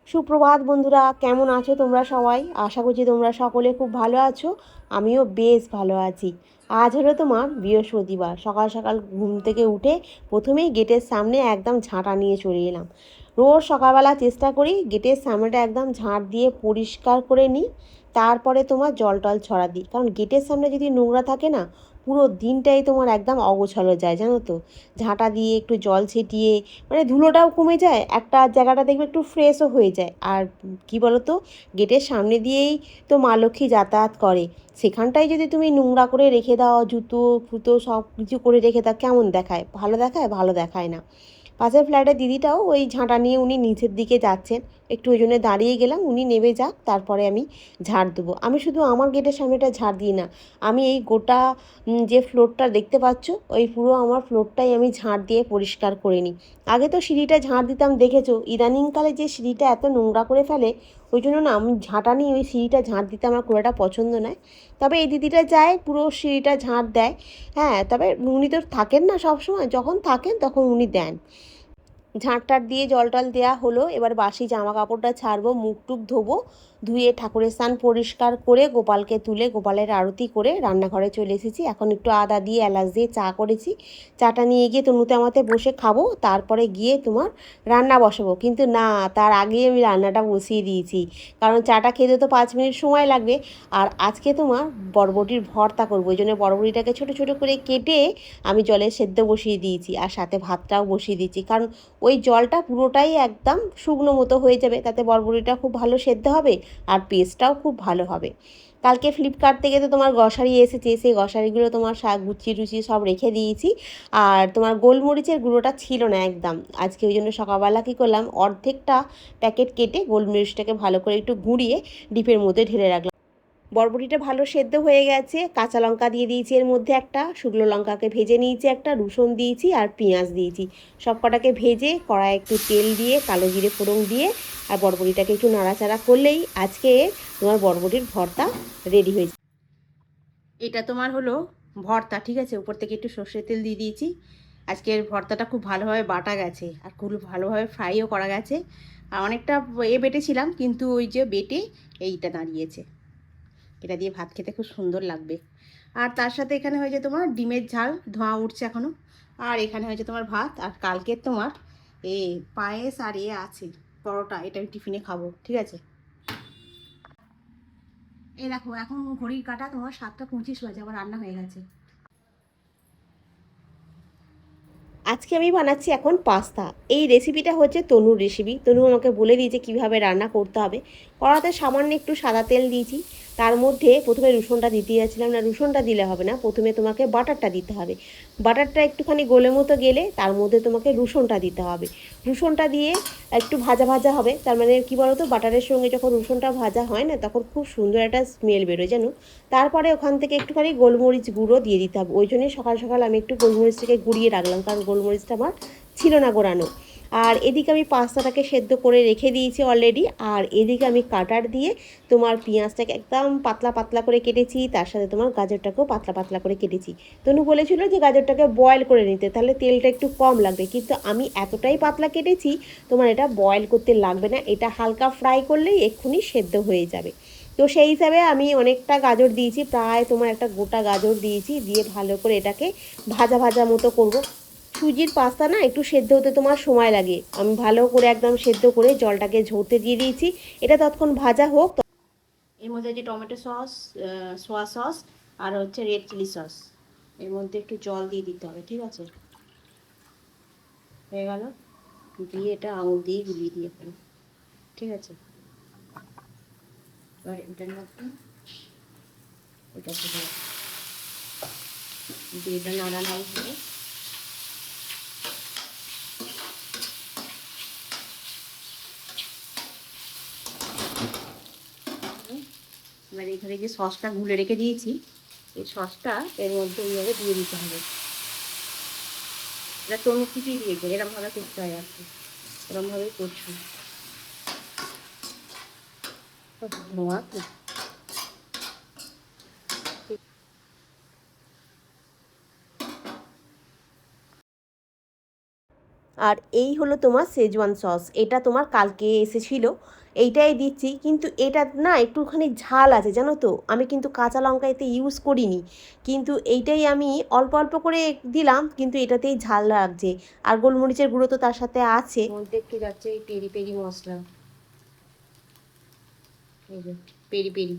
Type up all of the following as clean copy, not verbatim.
সুপ্রভাত বন্ধুরা, কেমন আছো তোমরা সবাই? আশা করছি তোমরা সকলে খুব ভালো আছো। আমিও বেশ ভালো আছি। আজ হলো তোমার বৃহস্পতিবার। সকাল সকাল ঘুম থেকে উঠে প্রথমেই গেটের সামনে একদম ঝাঁটা নিয়ে চলে এলাম। রোজ সকালবেলা চেষ্টা করি গেটের সামনেটা একদম ঝাঁট দিয়ে পরিষ্কার করে নিই। তারপরে তোমার জল টল ছড়া দিই, কারণ গেটের সামনে যদি নোংরা থাকে না, পুরো দিনটাই তোমার একদম অগোছালো যায়, জানো তো। ঝাঁটা দিয়ে একটু জল ছিটিয়ে মানে ধুলোটাও কমে যায়, একটা জায়গাটা দেখবে একটু ফ্রেশও হয়ে যায়। আর কি বলো তো, গেটের সামনে দিয়েই তো মা লক্ষ্মী যাতায়াত করে। সেখানটায় যদি তুমি নোংরা করে রেখে দাও, জুতো ফুতো সব কিছু করে রেখে দাও, কেমন দেখায়? ভালো দেখায়? ভালো দেখায় না। পাশের ফ্ল্যাটের দিদিটাও ওই ঝাঁটা নিয়ে উনি নিচের দিকে যাচ্ছেন, একটু ওই জন্য দাঁড়িয়ে গেলাম, উনি নেমে যাক তারপরে আমি ঝাড় দেবো। আমি শুধু আমার গেটের সামনেটা ঝাড় দিই না, আমি এই গোটা যে ফ্লোরটা দেখতে পাচ্ছ, ওই পুরো আমার ফ্লোরটাই আমি ঝাড় দিয়ে পরিষ্কার করে নিই। আগে তো সিঁড়িটা ঝাড় দিতাম, দেখেছো। ইদানিংকালে যে সিঁড়িটা এত নোংরা করে ফেলে, ওই জন্য না আমি ঝাঁটা নিয়ে ওই সিঁড়িটা ঝাড় দিতে আমার খুব একটা পছন্দ নয়। তবে এই দিদিটা যায়, পুরো সিঁড়িটা ঝাড় দেয়। হ্যাঁ, তবে উনি তো থাকেন না সব সময়, যখন থাকেন তখন উনি দেন। ঝাঁট টাট দিয়ে জল টল দেওয়া হলো, এবার বাসি জামা কাপড়টা ছাড়বো, মুখ টুক ধোবো, ধুয়ে ঠাকুরের স্থান পরিষ্কার করে গোপালকে তুলে গোপালের আরতি করে রান্নাঘরে চলে এসেছি। এখন একটু আদা দিয়ে এলাচ দিয়ে চা করেছি, চাটা নিয়ে গিয়ে তনুতে আমাতে বসে খাবো, তারপরে গিয়ে তোমার রান্না বসাবো। কিন্তু না, তার আগেই আমি রান্নাটা বসিয়ে দিয়েছি, কারণ চাটা খেতে তো 5 মিনিট সময় লাগবে। আর আজকে তোমার বরবটির ভর্তা করবো, ওই জন্য বরবটিটাকে ছোটো ছোটো করে কেটে আমি জলে সেদ্ধ বসিয়ে দিয়েছি, আর সাথে ভাতটাও বসিয়ে দিয়েছি, কারণ ওই জলটা পুরোটাই একদম শুকনো মতো হয়ে যাবে, তাতে বরবটিটা খুব ভালো সেদ্ধ হবে আর পেস্টটাও খুব ভালো হবে। কালকে ফ্লিপকার্ট থেকে তো তোমার গ্রসারি এসেছে, সেই গ্রসারিগুলো তোমার গুছিয়ে টুচিয়ে সব রেখে দিয়েছি। আর তোমার গোলমরিচের গুঁড়োটা ছিল না একদম, আজকে ওই জন্য সকালবেলা কী করলাম, অর্ধেকটা প্যাকেট কেটে গোলমরিচটাকে ভালো করে একটু গুঁড়িয়ে ডিপের মধ্যে ঢেলে রাখলাম। বরবটিটা ভালো সেদ্ধ হয়ে গেছে, কাঁচা লঙ্কা দিয়ে দিয়েছি এর মধ্যে একটা, শুকনো লঙ্কাকে ভেজে নিয়েছি একটা, রসুন দিয়েছি আর পেঁয়াজ দিয়েছি। সব কটাকে ভেজে কড়াই একটু তেল দিয়ে কালো জিরে ফোড়ন দিয়ে আর বরবটিটাকে একটু নাড়াচাড়া করলেই আজকে তোমার বরবটির ভর্তা রেডি হয়েছে। এটা তোমার হলো ভর্তা, ঠিক আছে। উপর থেকে একটু সর্ষের তেল দিয়ে দিয়েছি। আজকের ভর্তাটা খুব ভালোভাবে বাটা গেছে আর খুব ভালোভাবে ফ্রাইও করা গেছে। আর অনেকটা বেটেছিলাম, কিন্তু ওই যে বেটে এইটা দাঁড়িয়েছে। এটা দিয়ে ভাত খেতে খুব সুন্দর লাগবে। আর তার সাথে এখানে হয়েছে তোমার ডিমের ঝাল, ধোঁয়া উঠছে এখনও। আর এখানে হয়েছে তোমার ভাত, আর কালকে তোমার পায়েস আর আছে পরোটা, এটা আমি টিফিনে খাবো, ঠিক আছে। এই দেখো, এখন ঘড়ির কাঁটা তোমার 7টা 25 বাজে, আমার রান্না হয়ে গেছে। আজকে আমি বানাচ্ছি এখন পাস্তা। এই রেসিপিটা হচ্ছে তনুর রেসিপি। তনু আমাকে বলে দিয়েছে কীভাবে রান্না করতে হবে। কড়াতে সামান্য একটু সাদা তেল দিয়েছি, তার মধ্যে প্রথমে রসুনটা দিতে যাচ্ছিলাম না, রসুনটা দিলে হবে না, প্রথমে তোমাকে বাটারটা দিতে হবে। বাটারটা একটুখানি গোলে মতো গেলে তার মধ্যে তোমাকে রসুনটা দিতে হবে। রসুনটা দিয়ে একটু ভাজা ভাজা হবে, তার মানে কী বলো তো, বাটারের সঙ্গে যখন রসুনটা ভাজা হয় না, তখন খুব সুন্দর একটা স্মেল বেরোয় জানো। তারপরে ওখান থেকে একটুখানি গোলমরিচ গুঁড়ো দিয়ে দিতে হবে। ওই জন্যই সকাল সকাল আমি একটু গোলমরিচটাকে গুঁড়িয়ে রাখলাম, কারণ গোলমরিচটা আমার ছিল না গোড়ানো। আর এদিকে আমি পাস্তাটাকে সেদ্ধ করে রেখে দিয়েছি অলরেডি। আর এদিকে আমি কাটার দিয়ে তোমার পেঁয়াজটাকে একদম পাতলা পাতলা করে কেটেছি, তার সাথে তোমার গাজরটাকেও পাতলা পাতলা করে কেটেছি। তনু বলেছিল যে গাজরটাকে বয়েল করে নিতে, তাহলে তেলটা একটু কম লাগবে, কিন্তু আমি এতটাই পাতলা কেটেছি, তোমার এটা বয়েল করতে লাগবে না, এটা হালকা ফ্রাই করলেই এক্ষুনি সেদ্ধ হয়ে যাবে। তো সেই হিসাবে আমি অনেকটা গাজর দিয়েছি, প্রায় তোমার একটা গোটা গাজর দিয়েছি, দিয়ে ভালো করে এটাকে ভাজা ভাজা মতো করব। সুজির পাস্তা না একটু সেদ্ধ হতে তোমার সময় লাগে, আমি ভালো করে একদম সেদ্ধ করে জলটাকে ঝরতে দিয়ে দিয়েছি। এটা ততক্ষণ ভাজা হোক। এর মধ্যে যে টমেটো সস, সোয়া সস আর হচ্ছে রেড চিলি সস, এর মধ্যে একটু জল দিয়ে দিতে হবে, ঠিক আছে। হয়ে গেল, দিয়ে এটা আঙুল দিয়ে গুলিয়ে দিয়ে ফেলো, ঠিক আছে। এবার এটার মধ্যে এটা দিয়ে এটা নাড়ানাড়ি করে এবার এখানে যে সসটা গুলে রেখে দিয়েছি, এই সসটা এর মধ্যে এইভাবে দিয়ে দিতে হবে। এটা তনু কিছুই দিয়ে করে এরমভাবে করতে হয় আর কি, এরমভাবেই করছি। ধোঁয়া আর এই হলো তোমার শেজওয়ান সস, এটা তোমার কালকে এসেছিলো, এইটাই দিচ্ছি। কিন্তু এটা না একটুখানি ঝাল আছে জানো তো, আমি কিন্তু কাঁচা লঙ্কা এতে ইউজ করিনি, কিন্তু এইটাই আমি অল্প অল্প করে দিলাম, কিন্তু এটাতেই ঝাল লাগছে। আর গোলমরিচের গুঁড়ো তো তার সাথে আছে। দেখতে যাচ্ছে এই পেরি পেরি মশলা, এই যে পেরি পেরি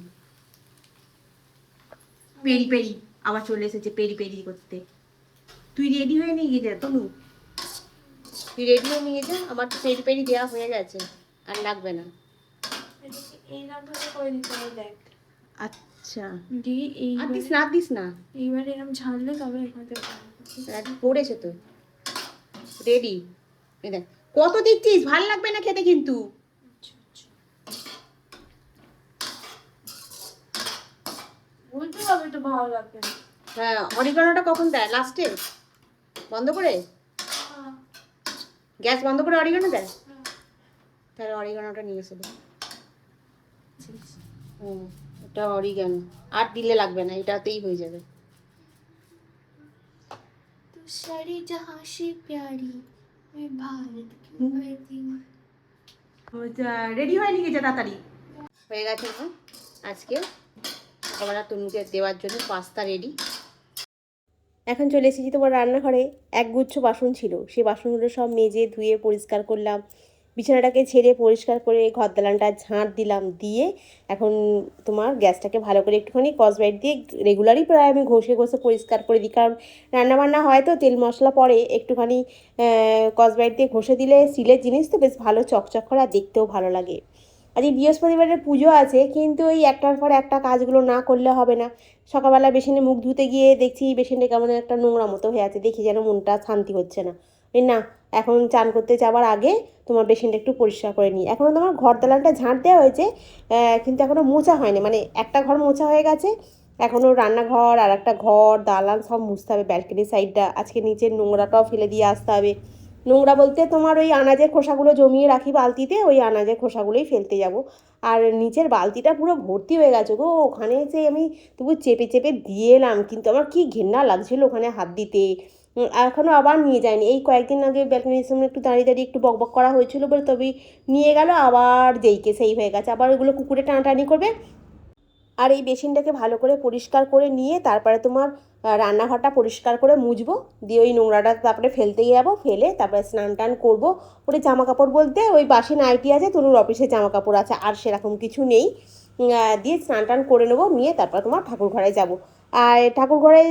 পেরি পেরি আবার চলে এসেছে পেরি পেরি করতে। তুই রেডি হয়ে নিয়ে গিয়ে তনু, তুই রেডি হয়ে নিয়ে যা, আমার তো পেরি পেরি দেওয়া হয়ে গেছে, আর লাগবে না। এই রান্নাটা করে দিতে হবে দেখ। আচ্ছা দিয়ে আর দিস না, দিস না, এইবারে এরকম ঝাললে তবে এখানে পড়েছে তো রেডি। এই দেখ কত দিচ্ছিস, ভাল লাগবে না খেতে কিন্তু। বলতে হবে তো ভালো লাগবে না। হ্যাঁ অরিগানোটা কখন দেয়, লাস্টে বন্ধ করে, গ্যাস বন্ধ করে অরিগানো দেয়, তাহলে অরিগানোটা নিয়ে এসে দে। এটা অরিগানো আর দিলে লাগবে না, এটাতেই হয়ে যাবে। তো সারি জাহাঁ সে প্যারি मैं भारत की बेटी। রেডি হয়ে নিয়ে যা তাড়াতাড়ি। হয়ে গেছে না আজকে সকালবেলা তনুকে দেওয়ার জন্য পাস্তা রেডি। এখন চলে এসেছি তোমার রান্নাঘরে, একগুচ্ছ বাসন ছিল, সেই বাসনগুলো সব মেজে ধুয়ে পরিষ্কার করলাম, বিছানাটাকে ছেড়ে পরিষ্কার করে ঘর দালানটা ঝাঁট দিলাম, দিয়ে এখন তোমার গ্যাসটাকে ভালো করে একটুখানি স্কচব্রাইট দিয়ে রেগুলারই প্রায় আমি ঘষে ঘষে পরিষ্কার করে দিই, কারণ রান্নাবান্না হয় তো তেল মশলা পরে, একটুখানি স্কচব্রাইট দিয়ে ঘষে দিলে স্টিলের জিনিস তো বেশ ভালো চকচক করে আর দেখতেও ভালো লাগে। আজকে বৃহস্পতিবারের পুজো আছে, কিন্তু ওই একটার পর একটা কাজগুলো না করলে হবে না। সকালবেলা বেসিনে মুখ ধুতে গিয়ে দেখছি বেসিনটা কেমন একটা নোংরা মতো হয়ে আছে, দেখি যেন মনটা শান্তি হচ্ছে না। এই না, এখন চান করতে যাওয়ার আগে তোমার বেসিনটা একটু পরিষ্কার করে নিই। এখনও তোমার ঘর দালানটা ঝাঁট দেওয়া হয়েছে, কিন্তু এখনও মোছা হয়নি, মানে একটা ঘর মোছা হয়ে গেছে, এখনও রান্নাঘর আর একটা ঘর দালান সব মুছতে হবে, ব্যালকনির সাইডটা আজকে নিচের নোংরাটাও ফেলে দিয়ে আসতে হবে। নোংরা বলতে তোমার ওই আনাজের খোসাগুলো জমিয়ে রাখি বালতিতে, ওই আনাজের খোসাগুলোই ফেলতে যাব। আর নিচের বালতিটা পুরো ভর্তি হয়ে গেছে গো, ওখানে যে আমি তবু চেপে চেপে দিয়ে এলাম, কিন্তু আমার কি ঘেন্না লাগছিল ওখানে হাত দিতে। এখনও আবার নিয়ে যায়নি, এই কয়েকদিন আগে ব্যালকনির সামনে একটু দাঁড়িয়ে দাঁড়িয়ে একটু বকবক করা হয়েছিল বলে তবেই নিয়ে গেল, আবার যেইকে সেই হয়ে গেছে, আবার ওইগুলো কুকুরে টানাটানি করবে। আর এই বেসিনটাকে ভালো করে পরিষ্কার করে নিয়ে তারপরে তোমার রান্নাঘরটা পরিষ্কার করে মুছবো, দিয়ে ওই নোংরাটা তারপরে ফেলতে যাবো, ফেলে তারপরে স্নান টান করবো। ওই জামা কাপড় বলতে ওই বাসি নাইটি আছে, তনুর অফিসের জামা কাপড় আছে, আর সেরকম কিছু নেই। দিয়ে স্নান টান করে নেবো, নিয়ে তারপর তোমার ঠাকুর ঘরে যাবো। আর ঠাকুর ঘরে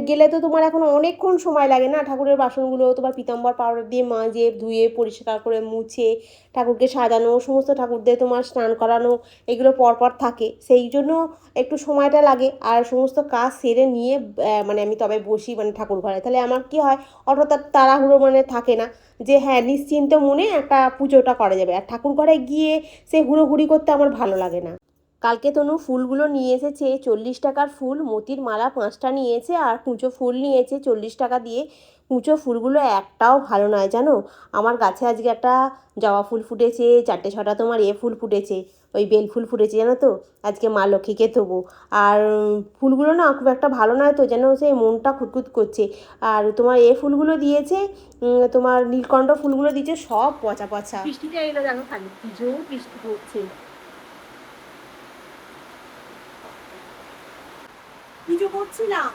গেলে তো তোমার এখন অনেকক্ষণ সময় লাগে না, ঠাকুরের বাসনগুলো তোমার পিতাম্বর পাউডার দিয়ে মাজে ধুয়ে পরিষ্কার করে মুছে ঠাকুরকে সাজানো, সমস্ত ঠাকুরদের তোমার স্নান করানো, এগুলো পরপর থাকে, সেই জন্য একটু সময়টা লাগে। আর সমস্ত কাজ সেরে নিয়ে মানে আমি তবে বসি মানে ঠাকুর ঘরে, তাহলে আমার কি হয় অত তাড়াহুড়ো মানে থাকে না, যে হ্যাঁ নিশ্চিন্ত মনে একটা পুজোটা করা যাবে। আর ঠাকুর ঘরে গিয়ে সে হুড়োহুড়ি করতে আমার ভালো লাগে না। কালকে তনু ফুলগুলো নিয়ে এসেছে 40 টাকার ফুল, মোতির মালা 5টা নিয়েছে, আর কুঁচো ফুল নিয়েছে 40 টাকা দিয়ে। কুঁচো ফুলগুলো একটাও ভালো নয় জানো, আমার গাছে আজকে একটা জবা ফুল ফুটেছে, 4-6টা তোমার ফুল ফুটেছে, ওই বেল ফুল ফুটেছে জানো তো, আজকে মা লক্ষ্মীকে দেবো। আর ফুলগুলো না খুব একটা ভালো নয় তো, যেন সেই মনটা খুঁতখুত করছে। আর তোমার ফুলগুলো দিয়েছে, তোমার নীলকণ্ঠ ফুলগুলো দিয়েছে সব পচা পচা। বৃষ্টিটা এলো জানো, খালি জোর বৃষ্টি পড়ছে। পুজো করছিলাম,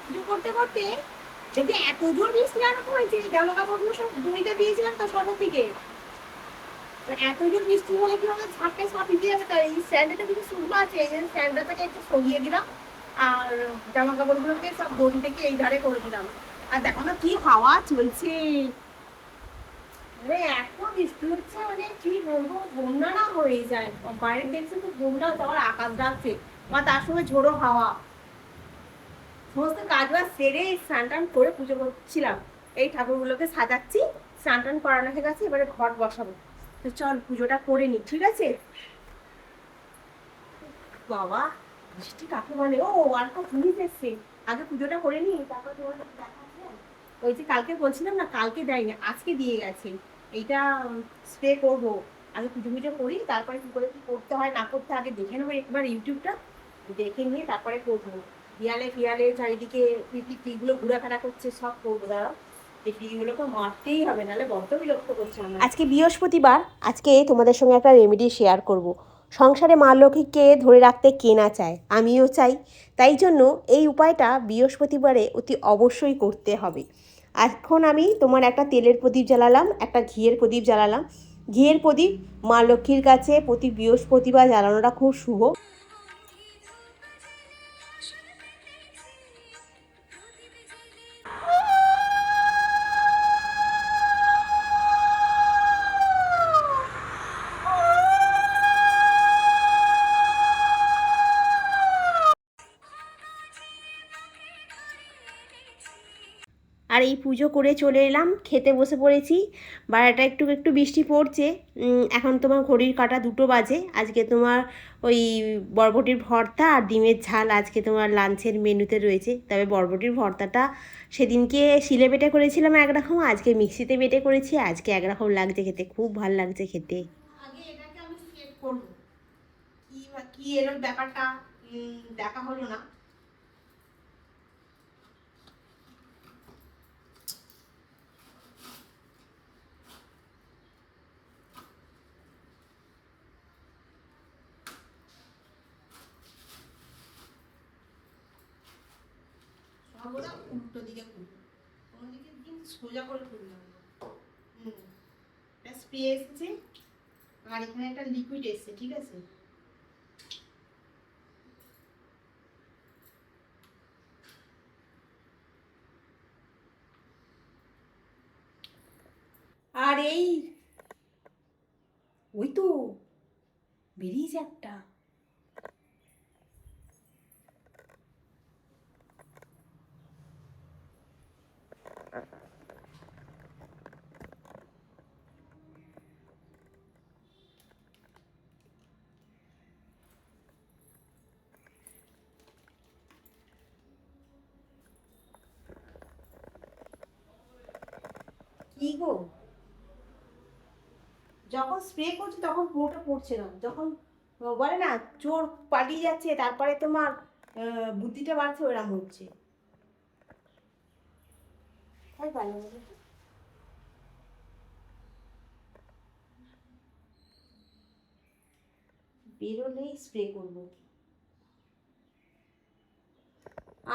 পুজো করতে করতে দেখি এত জোর বৃষ্টি আরম্ভ হয়েছে, জামা কাপড়গুলো সব দড়িতে দিয়েছিলাম তো সকাল থেকে, এত জোর বৃষ্টি হলে কি হবে ছাপে সব ভিজে যাবে। তাই এই স্যান্ডেলটা কিছু শুকনো আছে, এই স্যান্ডেলটাকে একটু সরিয়ে দিলাম, আর জামা কাপড়গুলোকে সব দড়ি থেকে এই ধারে করে দিলাম। আর দেখো না কি হাওয়া চলছে, মানে এত বৃষ্টি হচ্ছে, মানে কি বলবো বন্যা না হয়ে যায়, বাইরে দেখছি তো বন্যা, তোমার আকাশ ডাকছে বা তার সঙ্গে ঝোড়ো হাওয়া। সমস্ত কাজ বাজ সেরে স্নান টান করে পুজো করছিলাম, এই ঠাকুরগুলোকে সাজাচ্ছি, স্নান টান করানো হয়ে গেছে, এবারে ঘট বসাবো। তো চল পুজোটা করে নি, ঠিক আছে? বাবা বৃষ্টি কাকে বলে, ও আর একটা জিনিস এসছে, আগে পুজোটা করে নি তারপর তোমার সাথে দেখা হবে। ওই যে কালকে বলছিলাম না, কালকে দেয়নি আজকে দিয়ে গেছে, এইটা স্প্রে করবো। আগে পুজো পুজো করি, তারপরে কি করে কি করতে হয় না করতে আগে দেখে নেবো একবার ইউটিউবটা, দেখে নিয়ে তারপরে করবো। দেয়ালে ফিয়ালে চারিদিকে পিগুলো ঘোরাফেরা করছে, সব করবো। দাঁড়াও এই পিগুলোকে মারতেই হবে, নাহলে বড্ড বিরক্ত করছে আমার। আজকে বৃহস্পতিবার, আজকে তোমাদের সঙ্গে একটা রেমেডি শেয়ার করব। সংসারে মা লক্ষ্মীকে ধরে রাখতে কে না চায়, আমিও চাই। তাই জন্য এই উপায়টা বৃহস্পতিবারে অতি অবশ্যই করতে হবে। এখন আমি তোমার একটা তেলের প্রদীপ জ্বালালাম, একটা ঘিয়ের প্রদীপ জ্বালালাম। ঘিয়ের প্রদীপ মা লক্ষ্মীর কাছে প্রতি বৃহস্পতিবার জ্বালানোটা খুব শুভ। আর এই পুজো করে চলে এলাম, খেতে বসে পড়েছি। বারাটা একটু একটু বৃষ্টি পড়ছে। এখন তোমার ঘড়ির কাঁটা 2টো বাজে। আজকে তোমার ওই বরবটির ভর্তা আর ডিমের ঝাল আজকে তোমার লাঞ্চের মেনুতে রয়েছে। তবে বরবটির ভর্তাটা সেদিনকে শিলে বেটে করেছিলাম একরকম, আজকে মিক্সিতে বেটে করেছি, আজকে একরকম লাগছে খেতে, খুব ভাল লাগছে খেতে। আগে এটাকে আমি সেট করবো, কি এর ব্যাপারটা দেখা হলো না। সর্বদা উল্টো দিকে খুলবো, কোনো দিকে কিন্তু সোজা করে খুললাম না। একটা স্প্রে এসেছে আর এখানে একটা লিকুইড এসেছে, ঠিক আছে। আর এই ওই তো বেরিয়েছে একটা। কি গো, যখন স্প্রে করছে তখন পুরোটা পড়ছে না, যখন বলে না চোর পালিয়ে যাচ্ছে তারপরে তোমার বুদ্ধিটা বাড়ছে, ওরকম হচ্ছে। তাই ভালো হবে, বেরোলেই স্প্রে করবো।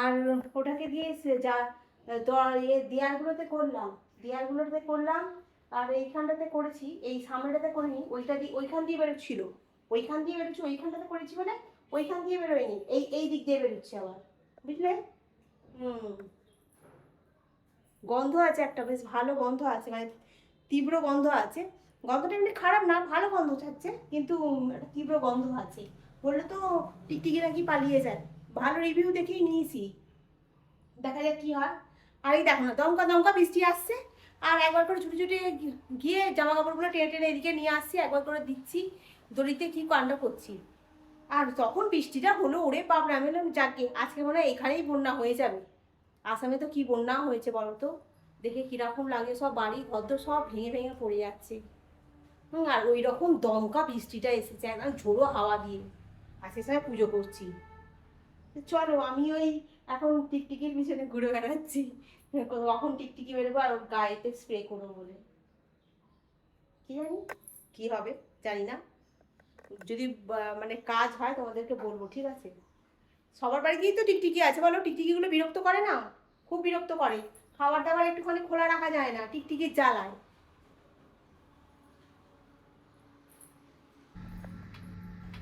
আর ওটাকে দিয়ে যা দেয়ালগুলোতে করলাম, দেয়ালগুলোতে করলাম। আর এইখানটাতে করেছি, এই সামনেটাতে করিনি, ওইটা দিয়ে ওইখান দিয়ে বেরোচ্ছিল, ওইখান দিয়ে বেরোচ্ছি, ওইখানটাতে করেছি বলে ওইখান দিয়ে বেরোয়নি, এই দিক দিয়ে বেরোচ্ছে আবার, বুঝলে। গন্ধ আছে একটা, বেশ ভালো গন্ধ আছে, মানে তীব্র গন্ধ আছে। গন্ধটা এমনি খারাপ না, ভালো গন্ধ ছাড়ছে, কিন্তু একটা তীব্র গন্ধ আছে। বললে তো টিকটিকি নাকি পালিয়ে যায়, ভালো রিভিউ দেখেই নিয়েছি, দেখা যাক কি হয়। আর এই দেখো না, দমকা দমকা বৃষ্টি আসছে, আর একবার করে ছুটে ছুটে গিয়ে জামা কাপড়গুলো টেনে টেনে এদিকে নিয়ে আসছি, একবার করে দিচ্ছি দড়িতে, কি কাণ্ড করছি। আর তখন বৃষ্টিটা হলো, ওরে বাপরে, আমি বললাম যাকে আজকে মনে হয় এখানেই বন্যা হয়ে যাবে। আসামে তো কি বন্যা হয়েছে বলো তো, দেখে কিরকম লাগে, সব বাড়ি ঘর সব ভেঙে ভেঙে পড়ে যাচ্ছে। আর ওই রকম দমকা বৃষ্টিটা এসেছে একদম ঝোড়ো হাওয়া দিয়ে, আর সে সময় পুজো করছি। চলো আমি ওই এখন টিকটিকির পিছনে ঘুরে বেড়াচ্ছি, কখন টিকটিকি বেরোবো আর ওর গায়েতে স্প্রে করবো বলে। কি জানি কি হবে, জানি না। যদি মানে কাজ হয় তোমাদেরকে বলবো, ঠিক আছে। সবার বাড়িতেই তো টিকটিকি আছে বলো, টিকটিকিগুলো বিরক্ত করে না? খুব বিরক্ত করে, খাবার দাবার একটুখানি খোলা রাখা যায় না, টিকটিকির জ্বালায়।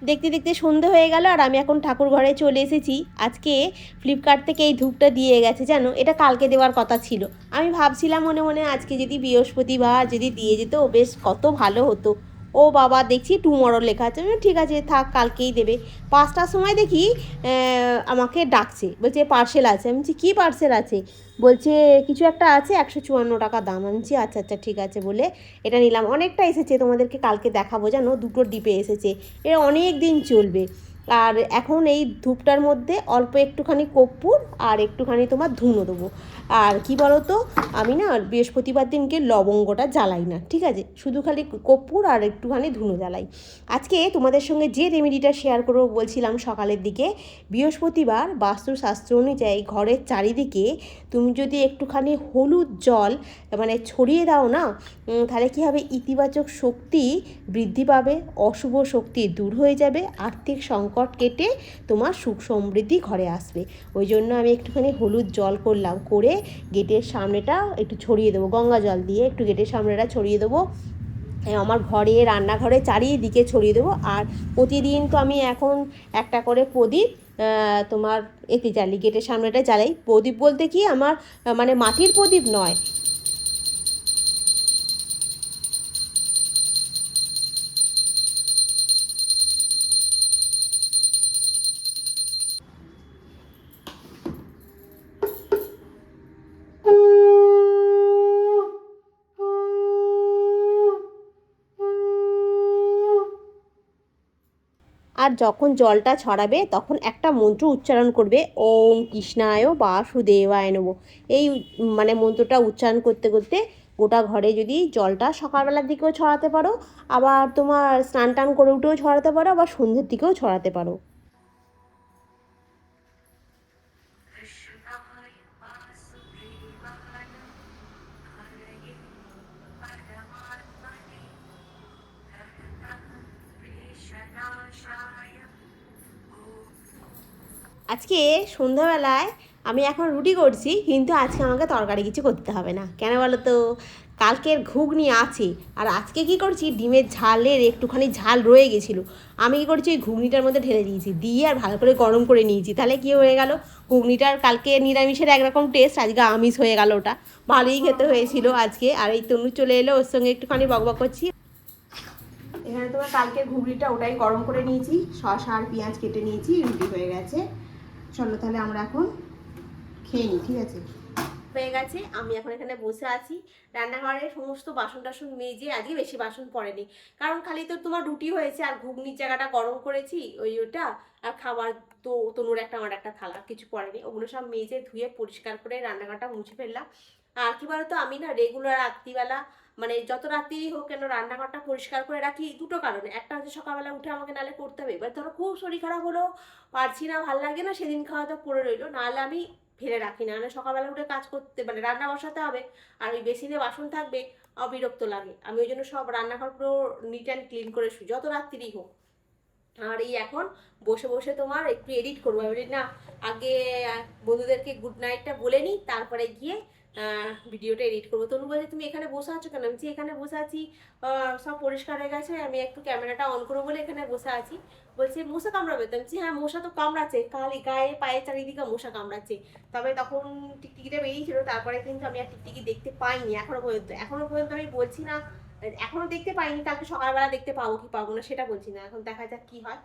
দেখতে দেখতে সন্ধে হয়ে গেল, আর আমি এখন ঠাকুর ঘরে চলে এসেছি। আজকে ফ্লিপকার্ট থেকে এই ধূপটা দিয়ে গেছে, জানো এটা কালকে দেওয়ার কথা ছিল। আমি ভাবছিলাম মনে মনে আজকে যদি বৃহস্পতিবার যদি দিয়ে যেত বেশ কত ভালো হতো। ও বাবা, দেখছি টুমরো লেখা আছে, ঠিক আছে থাক, কালকেই দেবে। 5টার সময় দেখি আমাকে ডাকছে, বলছে পার্সেল আছে। আমি বলছি কী পার্সেল আছে? বলছে কিছু একটা আছে, 154 টাকা দাম। আমি বলছি আচ্ছা আচ্ছা ঠিক আছে বলে এটা নিলাম। অনেকটা এসেছে, তোমাদেরকে কালকে দেখাবো, জানো 2টো ডিপে এসেছে, এটা অনেক দিন চলবে। আর এখন এই ধূপটার মধ্যে অল্প একটুখানি কর্পূর আর একটুখানি তোমার ধুনো দেবো। আর কি বলো তো, আমি না বৃহস্পতিবার দিনকে লবঙ্গটা জ্বালাই না, ঠিক আছে, শুধু খালি কর্পূর আর একটুখানি ধুনো জ্বালাই। আজকে তোমাদের সঙ্গে যে রেমেডিটা শেয়ার করবো বলছিলাম সকালের দিকে, বৃহস্পতিবার বাস্তুশাস্ত্র অনুযায়ী ঘরের চারিদিকে তুমি যদি একটুখানি হলুদ জল মানে ছড়িয়ে দাও না, তাহলে কী হবে, ইতিবাচক শক্তি বৃদ্ধি পাবে, অশুভ শক্তি দূর হয়ে যাবে, আর্থিক সংকট কেটে তোমার সুখ সমৃদ্ধি ঘরে আসবে। ওই জন্য আমি একটুখানি হলুদ জল করলাম, করে গেটের সামনেটা একটু ছড়িয়ে দেবো, গঙ্গা জল দিয়ে একটু গেটের সামনেটা ছড়িয়ে দেবো, আমার ঘরে রান্নাঘরে চারিদিকে ছড়িয়ে দেবো। আর প্রতিদিন তো আমি এখন একটা করে প্রদীপ তোমার এতে জ্বালি, গেটের সামনেটা জ্বালাই। প্রদীপ বলতে কি আমার মানে মাটির প্রদীপ নয়। আর যখন জলটা ছড়াবে তখন একটা মন্ত্র উচ্চারণ করবে, ওম কৃষ্ণায় বাসুদেবায় নমঃ। এই মানে মন্ত্রটা উচ্চারণ করতে করতে গোটা ঘরে যদি জলটা সকালবেলার দিকেও ছড়াতে পারো, আবার তোমার স্নান টান করে উঠেও ছড়াতে পারো, আবার সন্ধ্যের দিকেও ছড়াতে পারো। আজকে সন্ধ্যাবেলায় আমি এখন রুটি করছি, কিন্তু আজকে আমাকে তরকারি কিছু করতে হবে না। কেন বলো তো, কালকের ঘুগনি আছে। আর আজকে কি করছি, ডিমের ঝালের একটুখানি ঝাল রয়ে গেছিলো, আমি কী করছি ওই ঘুগনিটার মধ্যে ঢেলে দিয়েছি, দিয়ে আর ভালো করে গরম করে নিয়েছি। তাহলে কী হয়ে গেল, ঘুগনিটার কালকে নিরামিষের একরকম টেস্ট, আজকে আমিষ হয়ে গেল, ওটা ভালোই খেতে হয়েছিল আজকে। আর এই তনু চলে এলো, ওর সঙ্গে একটুখানি বকবক করছি। এখানে তোমার কালকের ঘুগনিটা ওটাই গরম করে নিয়েছি, শসা আর পেঁয়াজ কেটে নিয়েছি, রুটি হয়ে গেছে। চলো তাহলে আমরা এখন খেয়ে নিই, ঠিক আছে। হয়ে গেছে, আমি এখন এখানে বসে আছি, রান্নাঘরে সমস্ত বাসন টাসন মেজে, আজকে বেশি বাসন পড়েনি, কারণ খালি তো তোমার রুটি হয়েছে আর ঘুগনির জায়গাটা গরম করেছি ওটা, আর খাবার তো তনুর একটা আমার একটা থালা, কিছু পড়েনি, ওগুলো সব মেজে ধুয়ে পরিষ্কার করে রান্নাঘরটা মুছে ফেললাম। আর কি বলতো, আমি না রেগুলার রাত্রিবেলা মানে যত রাত্রিই হোক কেন রান্নাঘরটা পরিষ্কার করে রাখি দুটো কারণে। একটা হচ্ছে সকালবেলা উঠে আমাকে নালে করতে হবে, এবার ধরো খুব শরীর খারাপ হলো, পারছি না, ভালো লাগে না, সেদিন খাওয়া দাওয়া পড়ে রইলো, নাহলে আমি ফেলে রাখি না, মানে সকালবেলা উঠে কাজ করতে মানে রান্না বসাতে হবে, আর ওই বেসিনে বাসন থাকবে, বিরক্ত লাগে। আমি ওই জন্য সব রান্নাঘর পুরো নিট অ্যান্ড ক্লিন করে শুই, যত রাত্রিই হোক। আর এই এখন বসে বসে তোমার একটু এডিট করবো, আমি না আগে বন্ধুদেরকে গুড নাইটটা বলে নিই, তারপরে গিয়ে ভিডিওটা এডিট করবো। তনু বলছে তুমি এখানে বসে আছো কেন, আমি এখানে বসে আছি, সব পরিষ্কার হয়ে গেছে, আমি একটু ক্যামেরাটা অন করবো বলে এখানে বসে আছি। বলছে মশা কামড়াবে তো, আমি হ্যাঁ মশা তো কামড়াচ্ছে, খালি গায়ে পায়ে চারিদিকে মশা কামড়াচ্ছে। তবে তখন টিকটিকিটা বেরিয়েছিল, তারপরে কিন্তু আমি আর টিকটিকি দেখতে পাইনি এখনো পর্যন্ত আমি বলছি না, এখনো দেখতে পাইনি, কালকে সকালবেলা দেখতে পাবো কি পাবো না সেটা বলছি না, এখন দেখা যাক কি হয়।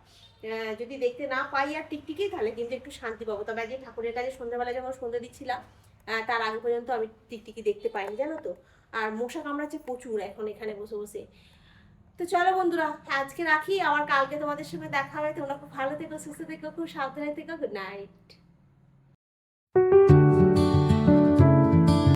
যদি দেখতে না পাই আর টিকটিকি, তাহলে কিন্তু একটু শান্তি পাবো। তবে আজকে ঠাকুরের কাছে সন্ধ্যাবেলা যখন সন্ধ্যা দিচ্ছিলাম, তার আগে পর্যন্ত আমি টিকটিকি দেখতে পাইনি, জানো তো। আর মশা কামড়াচ্ছে প্রচুর এখন এখানে বসে বসে। তো চলো বন্ধুরা, আজকে রাখি, আবার কালকে তোমাদের সঙ্গে দেখা হবে। তোমরা খুব ভালো থেকো, সুস্থ থেকো, খুব সাবধানে থেকো। Good night.